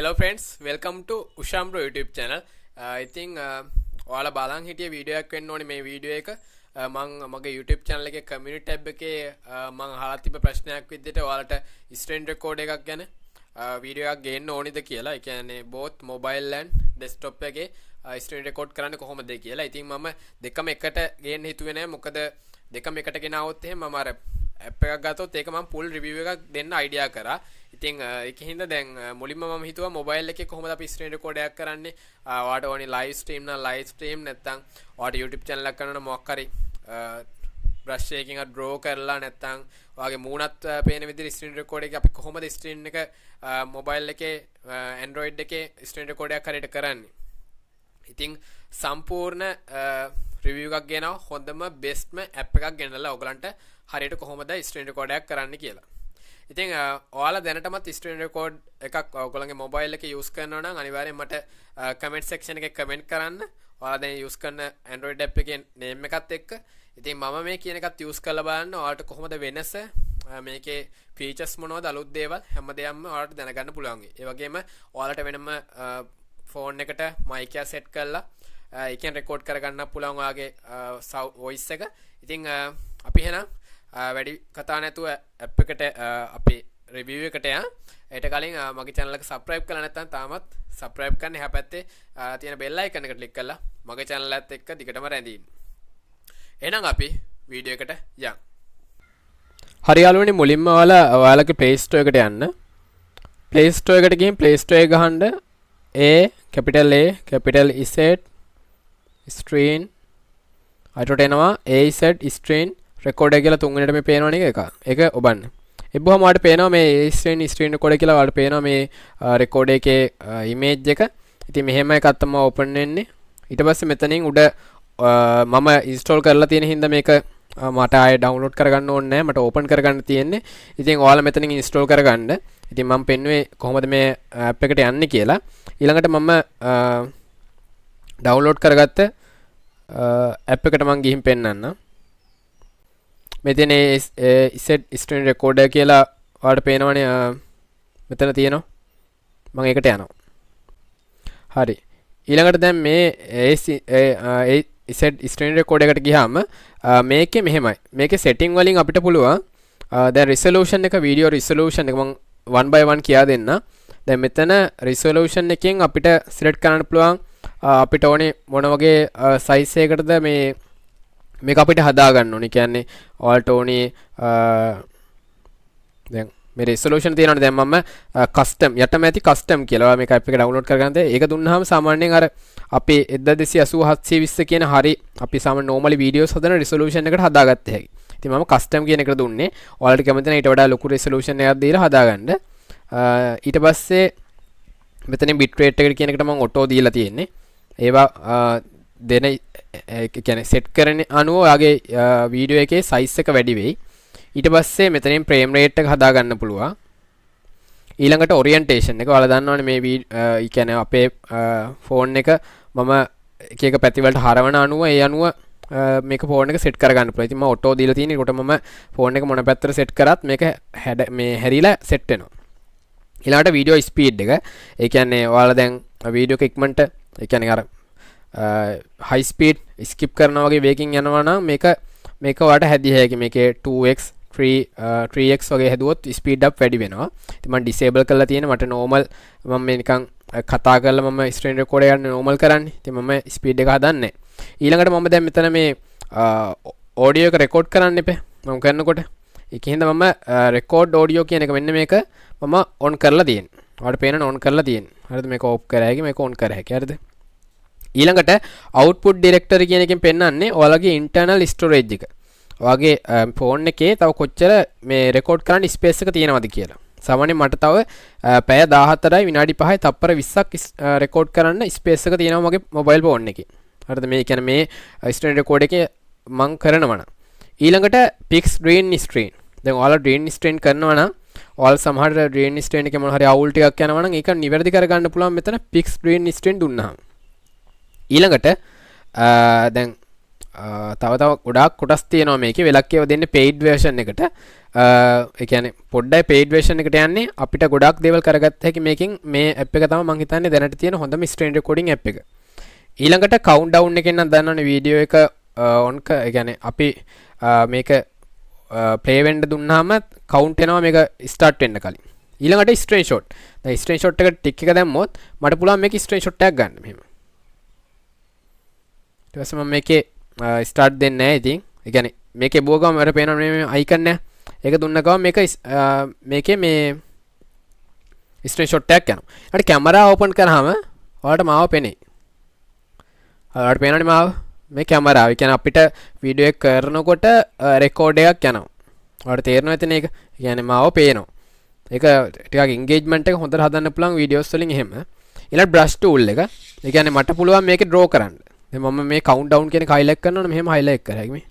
Hello friends, welcome to Ushan Bro YouTube channel. I think ඔයාලා බලන් හිටිය video එකක් වෙන්න ඕනේ මේ වීඩියෝ එක. මම මගේ YouTube channel එකේ community tab එකේ මම අහලා තිබ්බ ප්‍රශ්නයක් විදිහට ඔයාලට screen record එකක් ගැන වීඩියෝ එකක් ගේන්න ඕනිද කියලා. ඒ කියන්නේ both mobile and desktop එකේ screen record කරන්න කොහොමද කියලා. ඉතින් මම දෙකම එකට ගේන්න හිතුවේ නෑ. මොකද දෙකම එකට ගෙනාවොත් එහෙම මම අර app එකක් ගත්තොත් ඒක මම full review එකක් දෙන්න idea කරා. ඉතින් ඒකින් හින්දා දැන් මුලින්ම මම හිතුවා මොබයිල් එකේ කොහොමද අපි ස්ක්‍රීන් රෙකෝඩ් එකක් කරන්නේ. ඔයාට ඕනි ලයිව් ස්ට්‍රීම් නම් ලයිව් ස්ට්‍රීම් නැත්නම් ඔයාට YouTube channel එකක් කරනවා නම් මොකක් හරි බ්‍රෂ් එකකින් ඩ්‍රෝ කරලා නැත්නම් ඔයාගේ මූණත් පේන විදිහට ස්ක්‍රීන් රෙකෝඩ් එක අපි කොහොමද ස්ක්‍රීන් එක මොබයිල් එකේ Android එකේ ස්ක්‍රීන් රෙකෝඩ් එකක් හරියට කරන්නේ. ඉතින් සම්පූර්ණ රිවිව් එකක් ගෙනව හොඳම බෙස්ට්ම ඇප් එකක් ගෙනල්ලා ඔයගලන්ට හරියට කොහොමද ස්ක්‍රීන් රෙකෝඩ් එකක් කරන්න කියලා. ඉතින් ඔයාලා දැනටමත් ස්ක්‍රීන් රෙකෝඩ් එකක් ඔයගොල්ලන්ගේ මොබයිල් එකේ යූස් කරනවා නම් අනිවාර්යෙන් මට කමෙන්ට් සෙක්ෂන් එකේ කමෙන්ට් කරන්න. ඔයාලා දැන් යූස් කරන Android app එකේ name එකත් එක්ක. ඉතින් මම මේ කියන එකත් යූස් කරලා බලන්න ඔයාලට කොහොමද වෙනස මේකේ ෆීචර්ස් මොනවද අලුත් දේවල් හැමදේම ඔයාලට දැනගන්න පුළුවන්. ඒ වගේම ඔයාලට වෙනම ෆෝන් එකට මයික් එක සෙට් කරලා ඒකෙන් රෙකෝඩ් කරගන්න පුළුවන් ඔයාගේ වොයිස් එක. ඉතින් අපි එහෙනම් වැඩි කතා නැතුව ඇප් එකට අපි රිවිව් එකට යන්න. ඒට කලින් මගේ channel එක subscribe කරලා නැත්නම් තාමත් subscribe කරන්න. එහා පැත්තේ තියෙන bell icon එක click කරලා මගේ channel එකත් එක්ක දිගටම රැඳින්න. එහෙනම් අපි වීඩියෝ එකට යමු. හරි යාළුවනේ, මුලින්ම ඔයාලගේ Play Store එකට යන්න. Play Store එකට ගිහින් Play Store එක ගහන්න A capital Z screen අයිටට එනවා AZ screen රෙකෝඩර් කියලා තුන්වෙනිට මේ පේනවනේ එක. ඒක ඔබන්න. එබ්බුවම ඔයාලට පේනවා මේ ස්ක්‍රීන් රෙකෝඩර් කියලා ඔයාලට පේනවා මේ රෙකෝඩර් එකේ ඉමේජ් එක. ඉතින් මෙහෙම එකක් තමයි ඕපන් වෙන්නේ. ඊට පස්සේ මෙතනින් උඩ මම ඉන්ස්ටෝල් කරලා තියෙන හින්දා මේක මට ආයෙ ඩවුන්ලෝඩ් කරගන්න ඕනේ නැහැ. මට ඕපන් කරගන්න තියෙන්නේ. ඉතින් ඔයාලා මෙතනින් ඉන්ස්ටෝල් කරගන්න. ඉතින් මම පෙන්නුවේ කොහොමද මේ ඇප් එකට යන්නේ කියලා. ඊළඟට මම ඩවුන්ලෝඩ් කරගත්ත ඇප් එකට මම ගිහින් පෙන්නන්නම්. මෙතන set screen recorder කියලා ඔයාලට පේනවනේ මෙතන තියෙනවා. මම ඒකට යනවා. හරි. ඊළඟට දැන් මේ set screen recorder එකට ගියාම මේකේ මෙහෙමයි. මේකේ setting වලින් අපිට පුළුවන් දැන් resolution එක video resolution එක මම one by one කියා දෙන්න. දැන් මෙතන resolution එකෙන් අපිට select කරන්න පුළුවන් අපිට ඕනේ මොන වගේ size එකකටද මේක අපිට හදා ගන්න ඕනේ. කියන්නේ ඔයාලට ඕනේ දැන් මේ resolution තියෙනවනේ. දැන් මම custom යටම ඇති custom කියලා ඔයා මේක app එක download කරගන්න. ඒක දුන්නාම සාමාන්‍යයෙන් අර අපේ 1280 720 කියන හරි අපි සාමාන්‍ය normally videos හදන resolution එකට හදාගත්ත හැකි. ඉතින් මම custom කියන එකට දුන්නේ. ඔයාලට කැමති නම් ඊට වඩා ලොකු resolution එකක් දීලා හදාගන්න. ඊට පස්සේ මෙතනින් bitrate එක කියන එකට මම auto දීලා තියෙන්නේ. ඒවා දෙන කියන්නේ සෙට් කරන අනුව ඔයාගේ වීඩියෝ එකේ සයිස් එක වැඩි වෙයි. ඊට පස්සේ මෙතනින් frame rate එක හදා ගන්න පුළුවන්. ඊළඟට orientation එක ඔයාලා දන්නවනේ මේ ඒ කියන්නේ අපේ ෆෝන් එක මම එක එක පැති වලට හරවන අනුව ඒ අනුව මේක ෆෝන් එක සෙට් කර ගන්න පුළුවන්. ඉතින් මම auto දීලා තියෙන. ඒකට මම ෆෝන් එක මොන පැත්තට සෙට් කරත් මේක මේ හැරිලා සෙට් වෙනවා. ඊළඟට video speed එක. ඒ කියන්නේ ඔයාලා දැන් වීඩියෝ එක ඉක්මනට ඒ කියන්නේ අර high speed skip කරනවා වගේ වේගකින් යනවා නම් මේක ඔයාලට හැදිය හැකි. මේකේ 2x 3x වගේ හැදුවොත් speed up වැඩි වෙනවා. ඉතින් මම disable කරලා තියෙන. මට normal මම මේ නිකන් කතා කරලා මම screen record එක normal කරන්නේ. ඉතින් මම speed එක හදන්නේ. ඊළඟට මම දැන් මෙතන මේ audio එක record කරන්න එපේ. මම කරනකොට ඒකින්ද මම record audio කියන එක මෙන්න මේක මම on කරලා තියෙන්නේ. ඔයාලට පේනවනේ on කරලා තියෙන්නේ. හරිද? මේක off කරා හැකි, මේක on කරා හැකි. හරිද? ඊළඟට output directory කියන එකෙන් පෙන්නන්නේ ඔයාලගේ internal storage එක. ඔයාගේ ෆෝන් එකේ තව කොච්චර මේ රෙකෝඩ් කරන්න ස්පේස් එක තියෙනවද කියලා. සාමාන්‍යයෙන් මට තව පැය 14යි විනාඩි 5යි තප්පර 20ක් රෙකෝඩ් කරන්න ස්පේස් එක තියෙනවා මගේ මොබයිල් ෆෝන් එකේ. හරිද? මේ කියන්නේ මේ ස්ක්‍රීන් රෙකෝඩ් එකේ මම කරනවා නම්. ඊළඟට fix green screen. දැන් ඔයාලා green screen කරනවා නම් ඔයාලා සමහර green screen එකේ මොන හරි අවුල් ටිකක් යනවා නම් ඒක නිවැරදි කරගන්න පුළුවන් මෙතන fix green screen දුන්නාම. ඊළඟට දැන් තව ගොඩාක් කොටස් තියෙනවා මේකේ. වෙලක් ඒවා දෙන්නේ paid version එකට. ඒ කියන්නේ පොඩ්ඩයි paid version එකට යන්නේ අපිට ගොඩක් දේවල් කරගත්ත හැකි මේකෙන් මේ app එක තමයි මම හිතන්නේ දැනට තියෙන හොඳම screen recording app එක. ඊළඟට countdown එකෙන් නම් දන්නවනේ වීඩියෝ එක on ඒ කියන්නේ අපි මේක play වෙන්න දුන්නාම count වෙනවා මේක start වෙන්න කලින්. ඊළඟට screenshot. දැන් screenshot එකට ටික් එක දැම්මොත් මට පුළුවන් මේක screenshot එකක් ගන්න මෙහෙම. ඊට පස්සේ මම මේකේ start දෙන්නේ නැහැ ඉතින්. ඒ කියන්නේ මේකේ බුව ගම මට පේනවා මේ icon එක. ඒක දුන්න ගමන් මේක මේකේ මේ screenshot එකක් යනවා. ඊට කැමරා ඕපන් කරාම ඔයාලට මාව පෙනේ. ඔයාලට පේනවනේ මාව මේ කැමරාව. ඒ කියන්නේ අපිට වීඩියෝ එක කරනකොට රෙකෝඩ් එකක් යනවා. ඔයාලට තේරෙනවද එතන ඒක? ඒ කියන්නේ මාව පේනවා. ඒක ටිකක් engagement එක හොඳට හදන්න පුළුවන් වීඩියෝස් වලින් එහෙම. ඊළඟ brush tool එක. ඒ කියන්නේ මට පුළුවන් මේකේ draw කරන්න. දැන් මම මේ countdown කියන එක highlight කරනවා නම් මෙහෙම highlight කර හැකි මේ.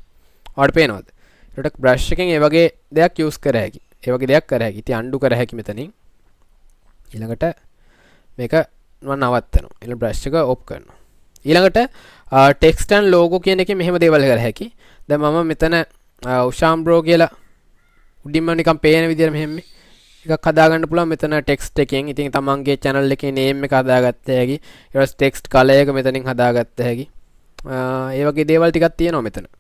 ඔයාලට පේනවද? ඊට brush එකෙන් ඒ වගේ දෙයක් use කර හැකි. ඒ වගේ දෙයක් කර හැකි. ඉතින් undo කර හැකි මෙතනින්. ඊළඟට මේක මම නවත්තනවා. ඊළඟ brush එක off කරනවා. ඊළඟට text and logo කියන එකේ මෙහෙම දේවල් කර හැකි. දැන් මම මෙතන Ushan bro කියලා උඩින්ම නිකන් පේන විදිහට මෙහෙම එකක් හදාගන්න පුළුවන් මෙතන text එකෙන්. ඉතින් තමන්ගේ channel එකේ name එක හදාගත්ත හැකි. ඊට පස්සේ text color එක මෙතනින් හදාගත්ත හැකි. ඒ වගේ දේවල් ටිකක් තියෙනවා මෙතන.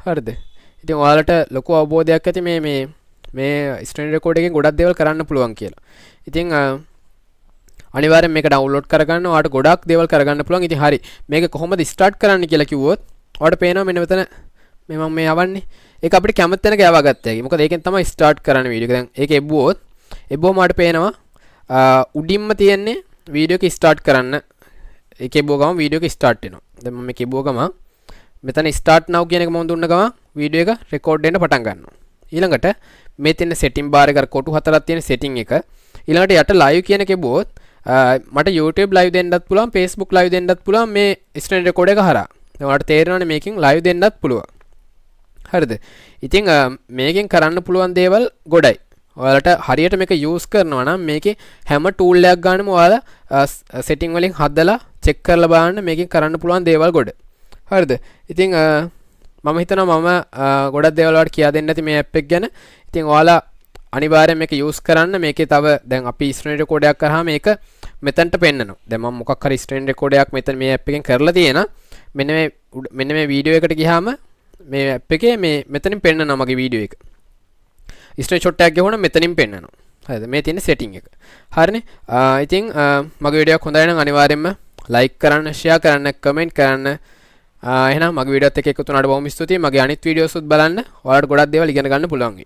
හරිද? ඉතින් ඔයාලට ලොකු අවබෝධයක් ඇති මේ screen record එකෙන් ගොඩක් දේවල් කරන්න පුළුවන් කියලා. ඉතින් අනිවාර්යෙන් මේක download කරගන්න ඔයාලට ගොඩක් දේවල් කරගන්න පුළුවන්. ඉතින් හරි. මේක කොහොමද start කරන්න කියලා කිව්වොත් ඔයාලට පේනවා මෙන්න මෙතන මම මේ යවන්නේ. ඒක අපිට කැමති තැනක යවාගත්ත හැකි. මොකද ඒකෙන් තමයි start කරන්න වීඩියෝ එක. දැන් ඒක එබ්බුවොත් මට පේනවා උඩින්ම තියෙන්නේ වීඩියෝ එක start කරන්න. ඒක එබ්බුව ගමන් වීඩියෝ එක start වෙනවා. දැන් මම මේක එබ්බුව ගමන් මෙතන start now කියන එක මම දුන්න ගමන් වීඩියෝ එක record වෙන්න පටන් ගන්නවා. ඊළඟට මේ තියෙන setting bar එක කොටු හතරක් තියෙන setting එක. ඊළඟට යට live කියන එක එබ්බුවොත් මට YouTube live දෙන්නත් පුළුවන්, Facebook live දෙන්නත් පුළුවන් මේ screen record එක හරහා. දැන් ඔයාලට තේරෙනවනේ මේකෙන් live දෙන්නත් පුළුවන්. හරිද? ඉතින් මේකෙන් කරන්න පුළුවන් දේවල් ගොඩයි. ඔයාලට හරියට මේක use කරනවා නම් මේකේ හැම tool එකක් ගන්නම ඔයාලා setting වලින් හදලා check කරලා බලන්න මේකෙන් කරන්න පුළුවන් දේවල් ගොඩ. හරිද? ඉතින් මම හිතනවා මම ගොඩක් දේවල් වලට කියා දෙන්න ඇති මේ app එක ගැන. ඉතින් ඔයාලා අනිවාර්යෙන් මේක use කරන්න. මේකේ තව දැන් අපි screen record එකක් කරාම මේක මෙතනට පෙන්නනවා. දැන් මම මොකක් හරි screen record එකක් මෙතන මේ app එකෙන් කරලා තියෙනවා. මෙන්න මේ වීඩියෝ එකට ගියාම මේ app එකේ මේ මෙතනින් පෙන්නනවා මගේ වීඩියෝ එක. screenshot එකක් ගහුවම මෙතනින් පෙන්නනවා. හරිද? මේ තියෙන setting එක. හරිනේ? ඉතින් මගේ වීඩියෝ එක හොඳයි නම් අනිවාර්යෙන්ම like කරන්න, share කරන්න, comment කරන්න. එහෙනම් මගේ වීඩියෝත් එක්ක එකතු වුණාට බොහොම ස්තුතියි. මගේ අනිත් වීඩියෝස් උත් බලන්න. ඔයාලට ගොඩක් දේවල් ඉගෙන ගන්න පුළුවන්.